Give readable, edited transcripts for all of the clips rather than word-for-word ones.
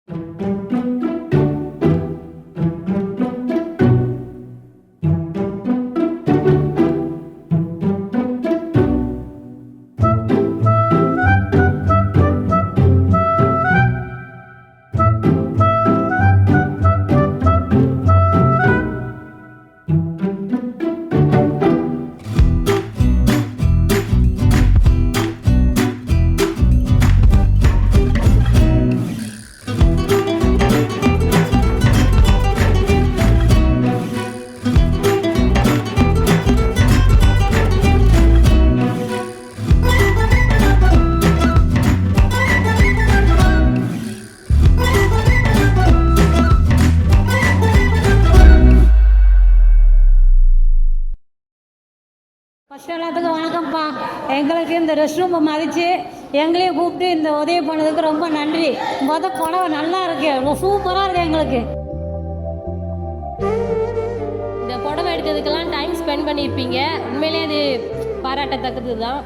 First எல்லாத்துக்கும் வணக்கம்ப்பா. எங்களுக்கு இந்த ரெஸ்ட் ரூமை மதித்து எங்களையும் கூப்பிட்டு இந்த உதவி பண்ணதுக்கு ரொம்ப நன்றி. புடவை நல்லா இருக்கு, சூப்பராக இருக்கு. எங்களுக்கு இந்த புடவை எடுத்ததுக்கெல்லாம் டைம் ஸ்பெண்ட் பண்ணியிருப்பீங்க. உண்மையிலே அது பாராட்டத்தக்கது தான்.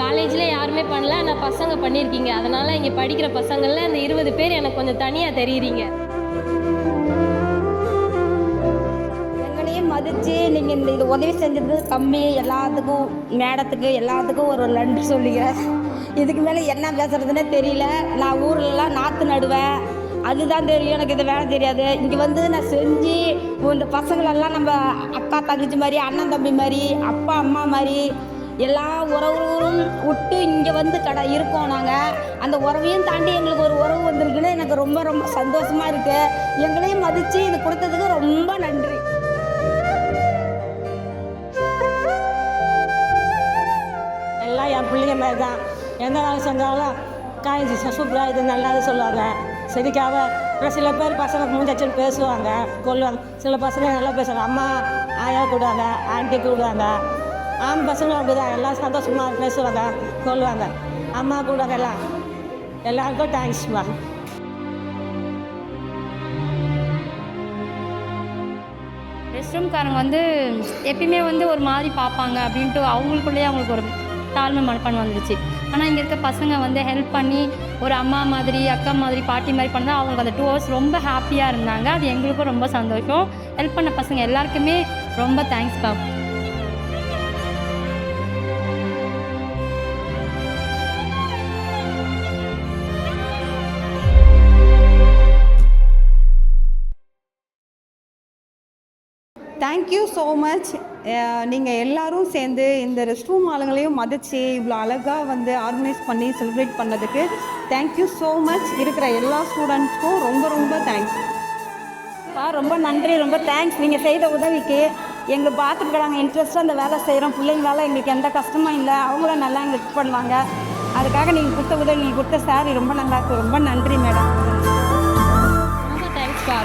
காலேஜில் யாருமே பண்ணல, ஆனால் பசங்க பண்ணியிருக்கீங்க. அதனால் இங்கே படிக்கிற பசங்களில் இந்த 20 பேர் எனக்கு கொஞ்சம் தனியாக தெரியுறீங்க. மதித்து நீங்கள் இந்த இது உதவி செஞ்சது கம்மி. எல்லாத்துக்கும் மேடத்துக்கு எல்லாத்துக்கும் ஒரு நன்றி சொல்லிக்கிறேன். இதுக்கு மேலே என்ன பேசுகிறதுனே தெரியல. நான் ஊர்லலாம் நாற்று நடுவேன், அதுதான் தெரியும். எனக்கு இது வேலை தெரியாது. இங்கே வந்து நான் செஞ்சு இந்த பசங்களெல்லாம் நம்ம அக்கா தங்கச்சி மாதிரி, அண்ணன் தம்பி மாதிரி, அப்பா அம்மா மாதிரி எல்லா உறவுகளும் விட்டு இங்கே வந்து இருக்கோம். நாங்கள் அந்த உறவையும் தாண்டி எங்களுக்கு ஒரு உறவு வந்திருக்குன்னு எனக்கு ரொம்ப ரொம்ப சந்தோஷமாக இருக்குது. எங்களையும் மதித்து இது கொடுத்ததுக்கு ரொம்ப நன்றி. எல்லாம் என் பிள்ளைங்க மாதிரி தான். எந்த வேலை செஞ்சாலும் காய்ச்சி சூப்பராக இது நல்லா சொல்லுவாங்க. செடிக்காக சில பேர் பசங்க மூஞ்சாச்சுன்னு பேசுவாங்க, கொள்ளுவாங்க. சில பசங்க நல்லா பேசுவாங்க. அம்மா ஆயா கூடுவாங்க, ஆண்டி கூடுவாங்க. ஆண் பசங்களும் அப்படிதான், எல்லாம் சந்தோஷமாக பேசுவாங்க, கொள்ளுவாங்க. அம்மா கூடுவாங்க. எல்லாருக்கும் தேங்க்ஸ்மா. ரெஸ்ட் ரூம்காரங்க வந்து எப்பயுமே வந்து ஒரு மாதிரி பார்ப்பாங்க அப்படின்ட்டு அவங்களுக்குள்ளேயே அவங்களுக்கு ஒரு தாழ்மை மனப்பான்மை வந்துடுச்சு. ஆனால் இங்கே இருக்க பசங்க வந்து ஹெல்ப் பண்ணி ஒரு அம்மா மாதிரி, அக்கா மாதிரி, பாட்டி மாதிரி பண்ணால் அவங்களுக்கு அந்த 2 hours ரொம்ப ஹாப்பியாக இருந்தாங்க. அது எங்களுக்கும் ரொம்ப சந்தோஷம். ஹெல்ப் பண்ண பசங்க எல்லாருக்குமே ரொம்ப தேங்க்ஸ்ப்பா. Thank you so much. நீங்கள் எல்லோரும் சேர்ந்து இந்த ரெஸ்ட் ரூம் ஆளுங்களையும் மதித்து இவ்வளோ அழகாக வந்து ஆர்கனைஸ் பண்ணி செலிப்ரேட் பண்ணதுக்கு தேங்க்யூ ஸோ மச். இருக்கிற எல்லா ஸ்டூடெண்ட்ஸ்க்கும் ரொம்ப ரொம்ப தேங்க்ஸ். ரொம்ப நன்றி, ரொம்ப தேங்க்ஸ். நீங்கள் செய்த உதவிக்கு எங்கள் பார்த்துருக்குறாங்க இன்ட்ரெஸ்ட்டாக அந்த வேலை செய்கிறோம். பிள்ளைங்களால எங்களுக்கு எந்த கஷ்டமும் இல்லை. அவங்களும் நல்லா எங்களுக்கு பண்ணுவாங்க. அதுக்காக நீங்கள் கொடுத்த உதவி, நீங்கள் கொடுத்த சாரி ரொம்ப நல்லாயிருக்கு. ரொம்ப நன்றி மேடம். ரொம்ப தேங்க்ஸ்ப்பா.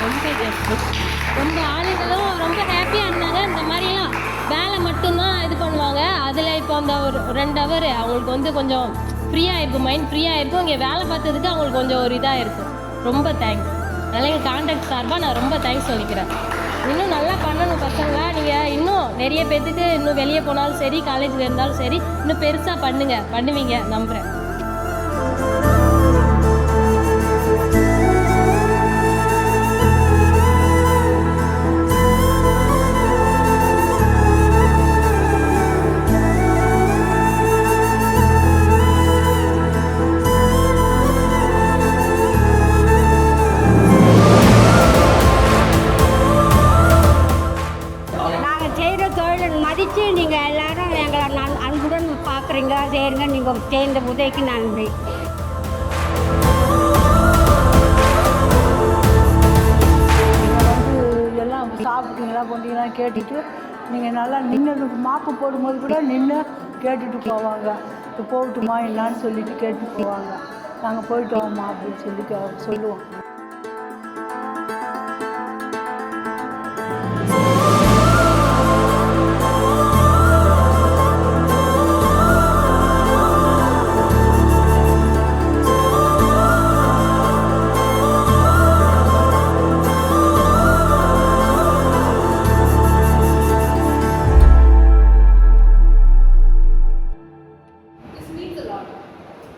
ரொம்ப ஆளுங்களும் ரொம்ப ஹாப்பியாக இருந்தாங்க. இந்த மாதிரிலாம் வேலை மட்டும்தான் இது பண்ணுவாங்க. அதில் இப்போ அந்த ஒரு 2 hour அவங்களுக்கு வந்து கொஞ்சம் ஃப்ரீயாக இருக்கும், மைண்ட் ஃப்ரீயாக இருக்கும். இங்கே வேலை பார்த்ததுக்கு அவங்களுக்கு கொஞ்சம் ஒரு இதாக இருக்கும். ரொம்ப தேங்க்ஸ். அதனால் எங்கள் கான்ட்ராக்ட் சார்பாக நான் ரொம்ப தேங்க்ஸ் சொல்லிக்கிறேன். இன்னும் நல்லா பண்ணணும் பசங்க. நீங்கள் இன்னும் நிறைய பேர்த்துக்கு இன்னும் வெளியே போனாலும் சரி, காலேஜில் இருந்தாலும் சரி, இன்னும் பெருசாக பண்ணுவீங்க நம்புகிறேன். மதித்து நீங்கள் எல்லோரும் எங்களை அன்புடன் பார்க்குறீங்க, செய்யுங்க. நீங்கள் செய்த உதவிக்கு நன்றி. எல்லாம் சாப்பிட்டீங்களா கொண்டீங்களா கேட்டுட்டு நீங்கள் நல்லா நின்று மாப்பு போடும்போது கூட நின்று கேட்டுட்டு போவாங்க. இப்போ போகட்டுமா என்னான்னு சொல்லிட்டு கேட்டுட்டு போவாங்க. நாங்கள் போயிட்டோம்மா அப்படின்னு சொல்லி சொல்லுவோம்.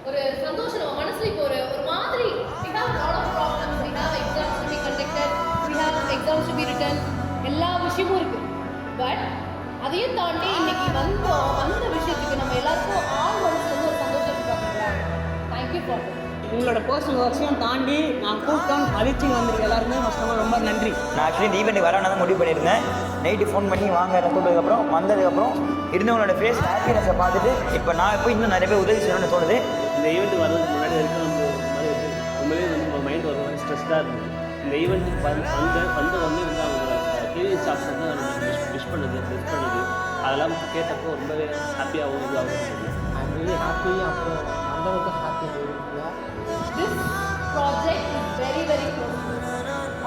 ஒரு சந்தோஷம் நம்ம மனசுல இப்போ ஒரு மாதிரி அதையும் தாண்டி இன்னைக்கு வந்த விஷயத்துக்கு நம்ம எல்லாருக்கும் மனசுல ஒரு சந்தோஷம் இருக்காங்களா. தேங்க்யூ ஃபார் உங்களோட பர்சனல் ஒர்க்ஸையும் தாண்டி நான் கூப்பிட்டோம் மதிச்சு வந்திருக்க எல்லாருமே ஃபஸ்ட்டு ரொம்ப நன்றி. நான் ஆக்சுவலி இந்த ஈவெண்ட்டுக்கு வரவேணா தான் முடிவு பண்ணியிருந்தேன். நைட்டு ஃபோன் பண்ணி வாங்க எல்லாம் கூப்பிட்டதுக்கப்புறம் வந்ததுக்கப்புறம் இருந்தவங்களோட ஃபேஸ் ஹாப்பினஸை பார்த்துட்டு இப்போ நான் இப்போ இன்னும் நிறைய பேர் உதவி செய்யணும்னு தோணுது. இந்த ஈவெண்ட் வர்றதுக்கு முன்னாடி வரைக்கும் நம்ம ரொம்பவே நம்ம மைண்ட் ஒரு மாதிரி ஸ்ட்ரெஸ்டாக இருந்தது. இந்த ஈவெண்ட்டுக்கு வந்து அவங்களோட டிவி ஸ்டாஃப்ஸ் வந்து விஷ் பண்ணுது அதெல்லாம் கேட்டப்போ ரொம்பவே ஹாப்பியாகவும் இதுவாகவும் ஐம் ரியலி ஹாப்பி. அப்புறம் வந்தவங்களுக்கு happy. This project is very very close,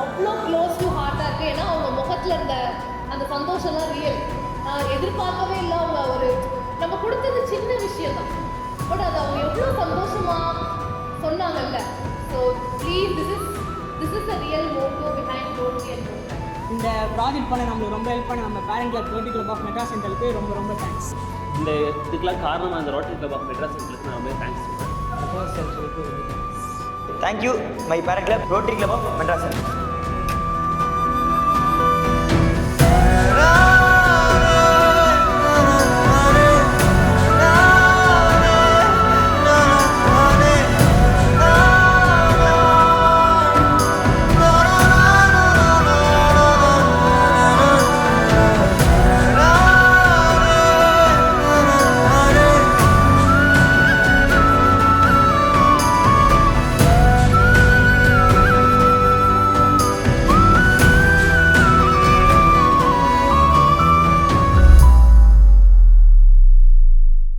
அவ்வளோ க்ளோஸ் டு ஹார்ட்டாக இருக்குது. ஏன்னா அவங்க முகத்தில் இருந்த அந்த சந்தோஷம்லாம் ரியல். நான் எதிர்பார்க்கவே இல்லை. அவங்க நம்ம கொடுத்தது சின்ன விஷயம் தான், பட் அது அவங்க எவ்வளோ சந்தோஷமாக சொன்னாங்கல்ல. So please this is the real motto behind roti and roti. இந்த ப்ராஜெக்ட் பண்ண நம்மளுக்கு ரொம்ப ஹெல்ப் பண்ண நம்ம parent club Rotary Club of Madras சென்டருக்கு ரொம்ப ரொம்ப தேங்க்ஸ். இந்த இதுக்கெல்லாம் காரணம் அந்த ரோட்டரி கிளப் ஆஃப் மெட்ராஸ் சென்டருக்கு நான் ரொம்ப தேங்க்ஸ் சொல்கிறேன். Thank you my parent club Rotary Club of Madras centre.